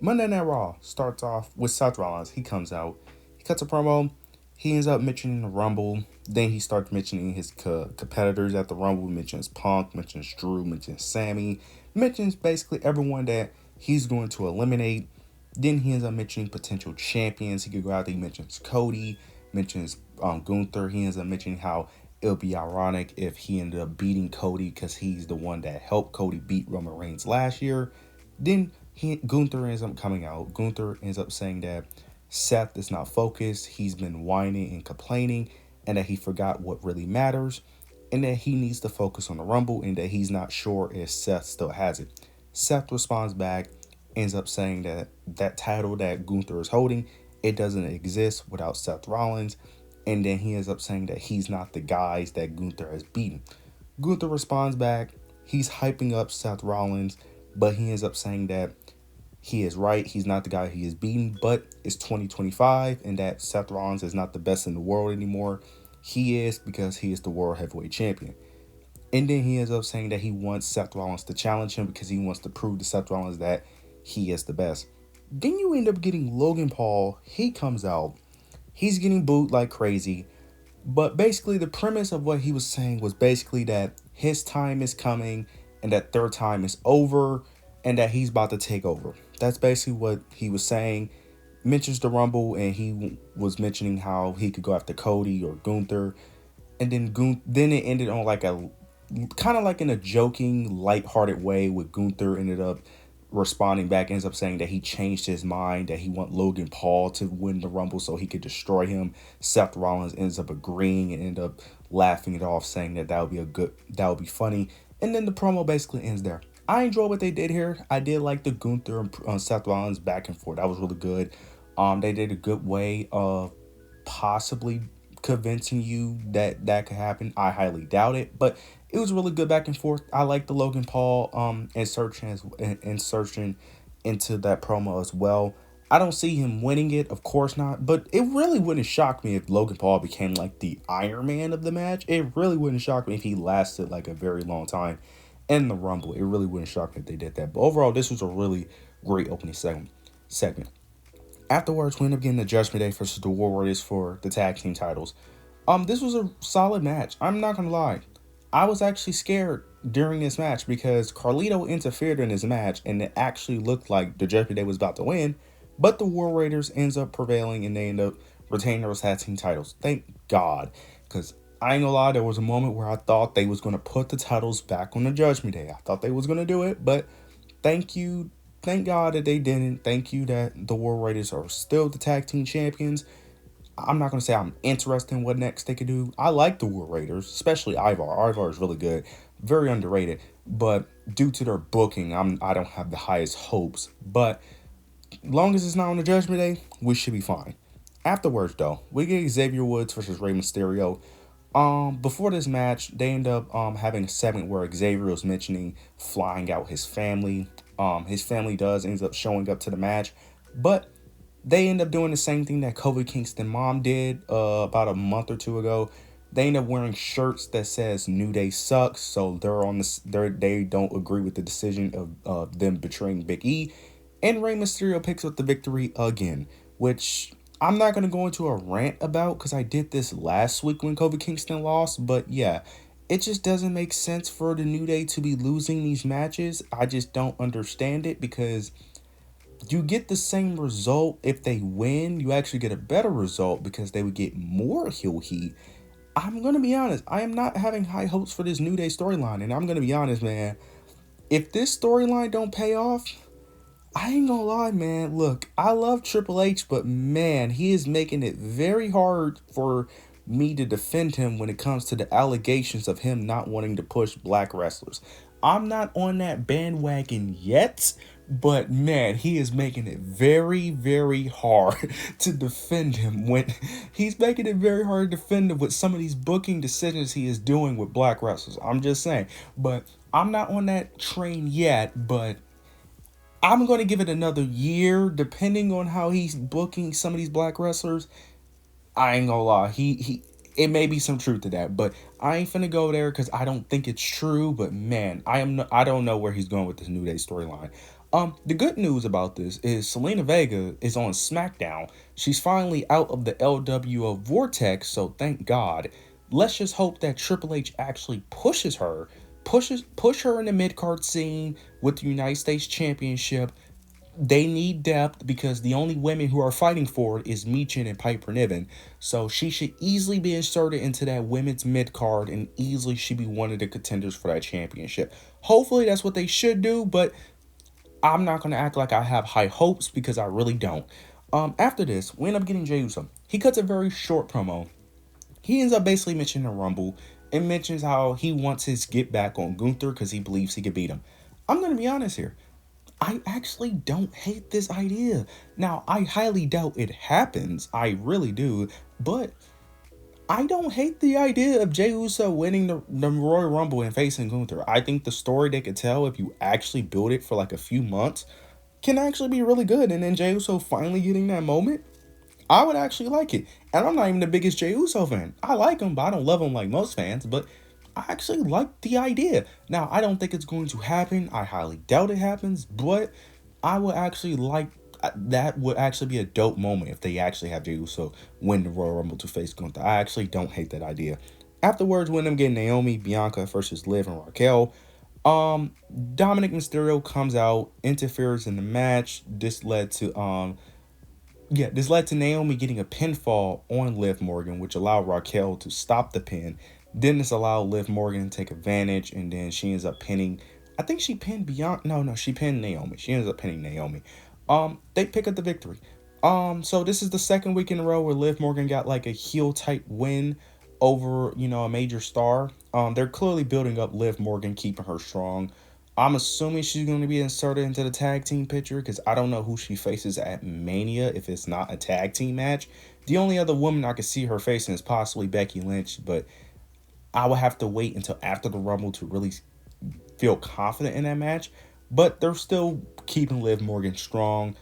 Monday Night Raw starts off with Seth Rollins. He comes out, he cuts a promo, he ends up mentioning the Rumble. Then he starts mentioning his competitors at the Rumble. Mentions Punk, mentions Drew, mentions Sami, mentions basically everyone that he's going to eliminate. Then he ends up mentioning potential champions. He could go out there. He mentions Cody, mentions Gunther. He ends up mentioning how it would be ironic if he ended up beating Cody because he's the one that helped Cody beat Roman Reigns last year. Then Gunther ends up coming out. Gunther ends up saying that Seth is not focused. He's been whining and complaining, and that he forgot what really matters, and that he needs to focus on the Rumble, and that he's not sure if Seth still has it. Seth responds back, ends up saying that that title that Gunther is holding, it doesn't exist without Seth Rollins, and then he ends up saying that he's not the guys that Gunther has beaten. Gunther responds back, he's hyping up Seth Rollins, but he ends up saying that he is right. He's not the guy he is beaten, but it's 2025 and that Seth Rollins is not the best in the world anymore. He is because he is the world heavyweight champion. And then he ends up saying that he wants Seth Rollins to challenge him because he wants to prove to Seth Rollins that he is the best. Then you end up getting Logan Paul. He comes out. He's getting booed like crazy. But basically, the premise of what he was saying was basically that his time is coming and that their time is over and that he's about to take over. That's basically what he was saying. Mentions the Rumble, and he was mentioning how he could go after Cody or Gunther. And then it ended on like a kind of like in a joking, lighthearted way with Gunther ended up responding back, ends up saying that he changed his mind, that he want Logan Paul to win the Rumble so he could destroy him. Seth Rollins ends up agreeing and end up laughing it off, saying that that would be funny. And then the promo basically ends there. I enjoy what they did here. I did like the Gunther and Seth Rollins back and forth. That was really good. They did a good way of possibly convincing you that that could happen. I highly doubt it, but it was really good back and forth. I like the Logan Paul insertion into that promo as well. I don't see him winning it, of course not, but it really wouldn't shock me if Logan Paul became like the Iron Man of the match. It really wouldn't shock me if he lasted like a very long time in the Rumble. It really wouldn't shock me if they did that. But overall, this was a really great opening segment. Afterwards, we end up getting the Judgment Day versus the War Warriors for the tag team titles. This was a solid match. I'm not gonna lie. I was actually scared during this match because Carlito interfered in this match and it actually looked like the Judgment Day was about to win, but the War Raiders ends up prevailing and they end up retaining those tag team titles. Thank God, because I ain't gonna lie, there was a moment where I thought they was gonna put the titles back on the Judgment Day. I thought they was gonna do it, but thank you, thank God that they didn't. Thank you that the War Raiders are still the tag team champions. I'm not going to say I'm interested in what next they could do. I like the War Raiders, especially Ivar. Ivar is really good, very underrated. But due to their booking, I don't have the highest hopes. But long as it's not on the Judgment Day, we should be fine. Afterwards, though, we get Xavier Woods versus Rey Mysterio. Before this match, they end up having a segment where Xavier was mentioning flying out his family. His family does ends up showing up to the match, but they end up doing the same thing that Kofi Kingston mom did about a month or two ago. They end up wearing shirts that says New Day sucks, so they don't agree with the decision of them betraying Big E. And Rey Mysterio picks up the victory again, which I'm not gonna go into a rant about because I did this last week when Kofi Kingston lost. But yeah, it just doesn't make sense for the New Day to be losing these matches. I just don't understand it because you get the same result if they win. You actually get a better result because they would get more heel heat. I'm gonna be honest, I am not having high hopes for this New Day storyline, and I'm gonna be honest, man. If this storyline don't pay off, I ain't gonna lie, man. Look, I love Triple H, but man, he is making it very hard for me to defend him when it comes to the allegations of him not wanting to push black wrestlers. I'm not on that bandwagon yet, but man, he is making it very, very hard to defend him when he's making it very hard to defend him with some of these booking decisions he is doing with black wrestlers. I'm just saying, but I'm not on that train yet, but I'm going to give it another year, depending on how he's booking some of these black wrestlers. I ain't gonna lie, it may be some truth to that, but I ain't finna go there because I don't think it's true. But man, I don't know where he's going with this New Day storyline. The good news about this is Selena Vega is on SmackDown. She's finally out of the LWO vortex, so thank God. Let's just hope that Triple H actually push her in the mid card scene with the United States Championship. They need depth because the only women who are fighting for it is Michin and Piper Niven. So she should easily be inserted into that women's mid card and easily should be one of the contenders for that championship. Hopefully that's what they should do, but I'm not gonna act like I have high hopes because I really don't. After this, we end up getting Jey Uso. He cuts a very short promo. He ends up basically mentioning the Rumble and mentions how he wants his get back on Gunther because he believes he could beat him. I'm gonna be honest here. I actually don't hate this idea. Now, I highly doubt it happens. I really do. But I don't hate the idea of Jey Uso winning the Royal Rumble and facing Gunther. I think the story they could tell if you actually build it for like a few months can actually be really good. And then Jey Uso finally getting that moment, I would actually like it. And I'm not even the biggest Jey Uso fan. I like him, but I don't love him like most fans. But I actually like the idea. Now, I don't think it's going to happen. I highly doubt it happens. But I would actually like that would actually be a dope moment if they actually have Jey Uso win the Royal Rumble to face Gunther. I actually don't hate that idea. Afterwards, when them getting Naomi, Bianca versus Liv and Raquel, Dominic Mysterio comes out, interferes in the match. This led to Naomi getting a pinfall on Liv Morgan, which allowed Raquel to stop the pin. Then this allowed Liv Morgan to take advantage, and then she ends up pinning. I think she pinned Bianca. No, she pinned Naomi. She ends up pinning Naomi. They pick up the victory. So this is the second week in a row where Liv Morgan got like a heel type win over, a major star. They're clearly building up Liv Morgan, keeping her strong. I'm assuming she's going to be inserted into the tag team picture because I don't know who she faces at Mania if it's not a tag team match. The only other woman I could see her facing is possibly Becky Lynch, but I would have to wait until after the Rumble to really feel confident in that match. But they're still keeping Liv Morgan strong.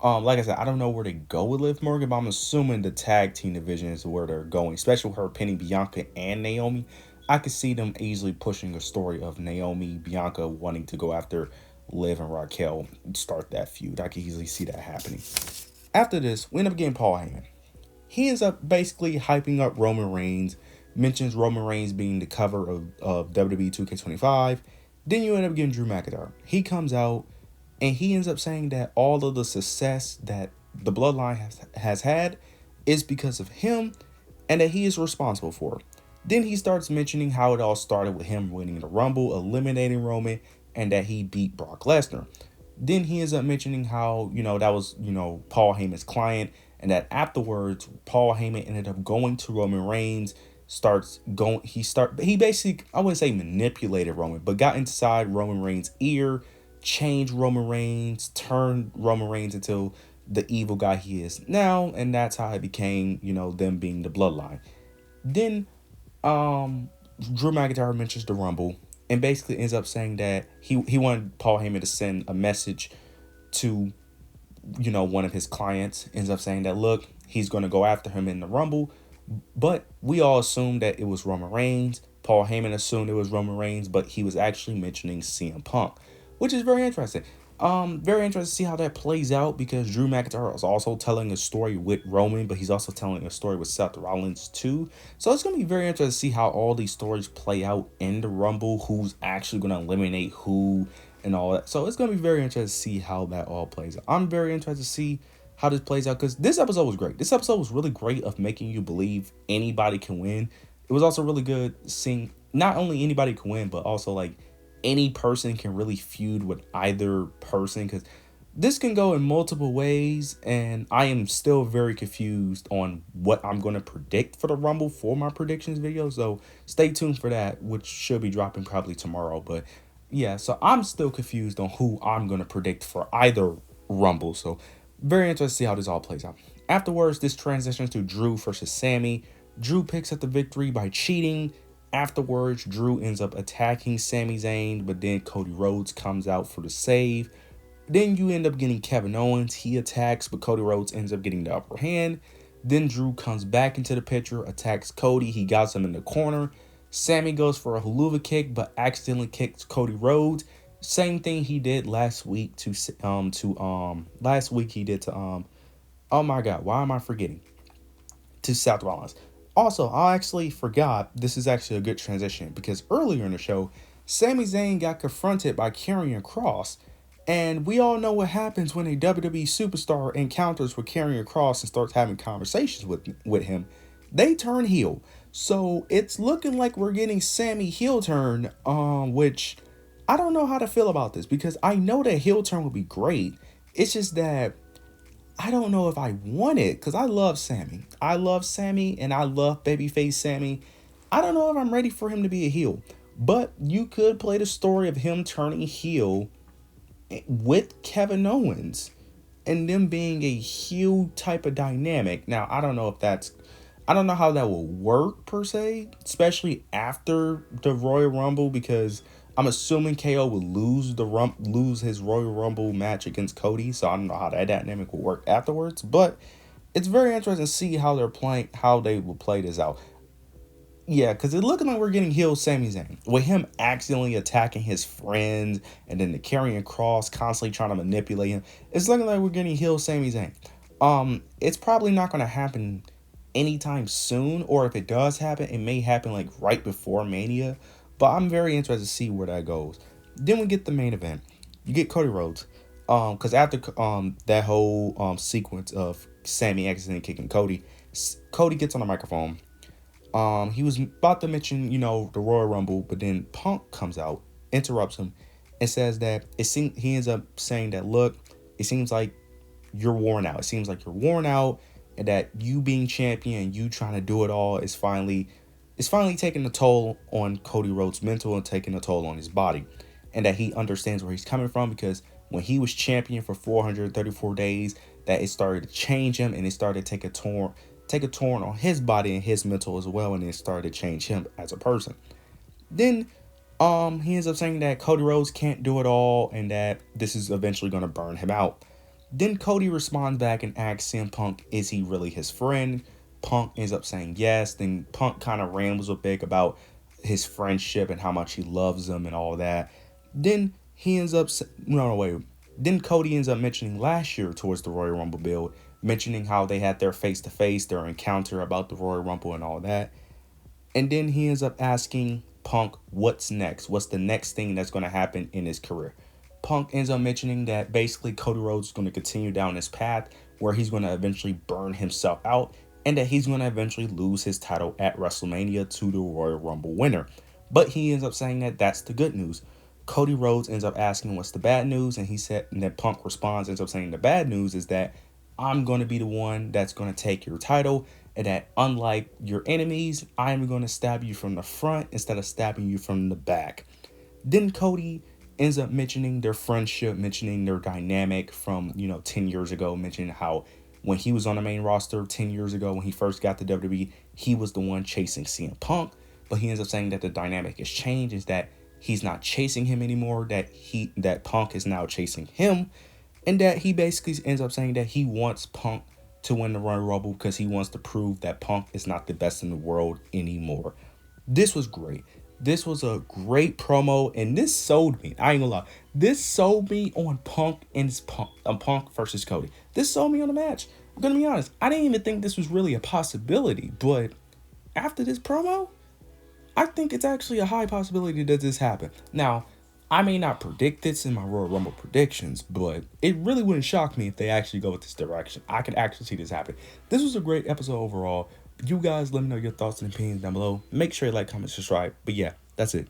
Like I said, I don't know where they go with Liv Morgan, but I'm assuming the tag team division is where they're going, especially with her pinning Bianca and Naomi. I could see them easily pushing a story of Naomi, Bianca wanting to go after Liv and Raquel and start that feud. I could easily see that happening. After this, we end up getting Paul Heyman. He ends up basically hyping up Roman Reigns, mentions Roman Reigns being the cover of WWE 2K25. Then you end up getting Drew McIntyre. He comes out and he ends up saying that all of the success that the Bloodline has had is because of him and that he is responsible for it. Then he starts mentioning how it all started with him winning the Rumble, eliminating Roman, and that he beat Brock Lesnar. Then he ends up mentioning how, that was, Paul Heyman's client, and that afterwards, Paul Heyman ended up going to Roman Reigns, he basically, I wouldn't say manipulated Roman, but got inside Roman Reigns' ear, changed Roman Reigns, turned Roman Reigns into the evil guy he is now, and that's how it became, them being the Bloodline. Then Drew McIntyre mentions the Rumble and basically ends up saying that he wanted Paul Heyman to send a message to, one of his clients. Ends up saying that, look, he's going to go after him in the Rumble, but we all assumed that it was Roman Reigns. Paul Heyman assumed it was Roman Reigns, but he was actually mentioning CM Punk, which is very interesting. Very interesting to see how that plays out because Drew McIntyre is also telling a story with Roman, but he's also telling a story with Seth Rollins too. So it's going to be very interesting to see how all these stories play out in the Rumble, who's actually going to eliminate who and all that. So it's going to be very interesting to see how that all plays out. I'm very interested to see how this plays out because this episode was great. This episode was really great of making you believe anybody can win. It was also really good seeing not only anybody can win, but also like any person can really feud with either person because this can go in multiple ways, and I am still very confused on what I'm going to predict for the Rumble for my predictions video, so stay tuned for that, which should be dropping probably tomorrow. But yeah, so I'm still confused on who I'm going to predict for either Rumble, so very interested to see how this all plays out. Afterwards, this transitions to Drew versus Sami. Drew picks up the victory by cheating. Afterwards, Drew ends up attacking Sami Zayn, but then Cody Rhodes comes out for the save. Then you end up getting Kevin Owens. He attacks, but Cody Rhodes ends up getting the upper hand. Then Drew comes back into the picture, attacks Cody. He got him in the corner. Sami goes for a haluva kick, but accidentally kicks Cody Rhodes. Same thing he did last week last week he did to oh my god, why am I forgetting? To Seth Rollins. Also, I actually forgot, this is actually a good transition because earlier in the show, Sami Zayn got confronted by Karrion Kross, and we all know what happens when a WWE superstar encounters with Karrion Kross and starts having conversations with him. They turn heel. So it's looking like we're getting Sami heel turn, which I don't know how to feel about this because I know that heel turn would be great. It's just that I don't know if I want it because I love Sami. I love Sami and I love babyface Sami. I don't know if I'm ready for him to be a heel, but you could play the story of him turning heel with Kevin Owens and them being a heel type of dynamic. Now, I don't know how that will work per se, especially after the Royal Rumble, because I'm assuming KO will lose his Royal Rumble match against Cody. So I don't know how that dynamic will work afterwards, but it's very interesting to see how they will play this out. Yeah, because it's looking like we're getting heel Sami Zayn with him accidentally attacking his friends and then the Karrion Kross constantly trying to manipulate him. It's looking like we're getting heel Sami Zayn. It's probably not going to happen anytime soon, or if it does happen, it may happen like right before Mania. But I'm very interested to see where that goes. Then we get the main event. You get Cody Rhodes. Because after that whole sequence of Sami accidentally kicking Cody, Cody gets on the microphone. He was about to mention, the Royal Rumble, but then Punk comes out, interrupts him, and says that he ends up saying that, look, it seems like you're worn out. It seems like you're worn out, and that you being champion, you trying to do it all is finally taking a toll on Cody Rhodes' mental and taking a toll on his body, and that he understands where he's coming from because when he was champion for 434 days, that it started to change him and it started to take a toll on his body and his mental as well, and it started to change him as a person. Then he ends up saying that Cody Rhodes can't do it all and that this is eventually going to burn him out. Then Cody responds back and asks CM Punk, is he really his friend? Punk ends up saying yes. Then Punk kind of rambles a bit about his friendship and how much he loves him and all that. Then he ends up Then Cody ends up mentioning last year towards the Royal Rumble build, mentioning how they had their face-to-face, their encounter about the Royal Rumble and all that. And then he ends up asking Punk, what's next? What's the next thing that's going to happen in his career? Punk ends up mentioning that basically Cody Rhodes is going to continue down this path where he's going to eventually burn himself out and that he's going to eventually lose his title at WrestleMania to the Royal Rumble winner. But he ends up saying that that's the good news. Cody Rhodes ends up asking what's the bad news, and then Punk responds, ends up saying the bad news is that I'm going to be the one that's going to take your title, and that unlike your enemies, I'm going to stab you from the front instead of stabbing you from the back. Then Cody ends up mentioning their friendship, mentioning their dynamic from, 10 years ago, mentioning how when he was on the main roster 10 years ago, when he first got to WWE, he was the one chasing CM Punk, but he ends up saying that the dynamic has changed, is that he's not chasing him anymore, that Punk is now chasing him, and that he basically ends up saying that he wants Punk to win the Royal Rumble because he wants to prove that Punk is not the best in the world anymore. This was great. This was a great promo, and this sold me. I ain't gonna lie. This sold me on Punk versus Cody. This sold me on the match. I'm gonna be honest. I didn't even think this was really a possibility, but after this promo, I think it's actually a high possibility that this happen. Now, I may not predict this in my Royal Rumble predictions, but it really wouldn't shock me if they actually go with this direction. I could actually see this happen. This was a great episode overall. You guys let me know your thoughts and opinions down below. Make sure you like, comment, subscribe. But yeah, that's it.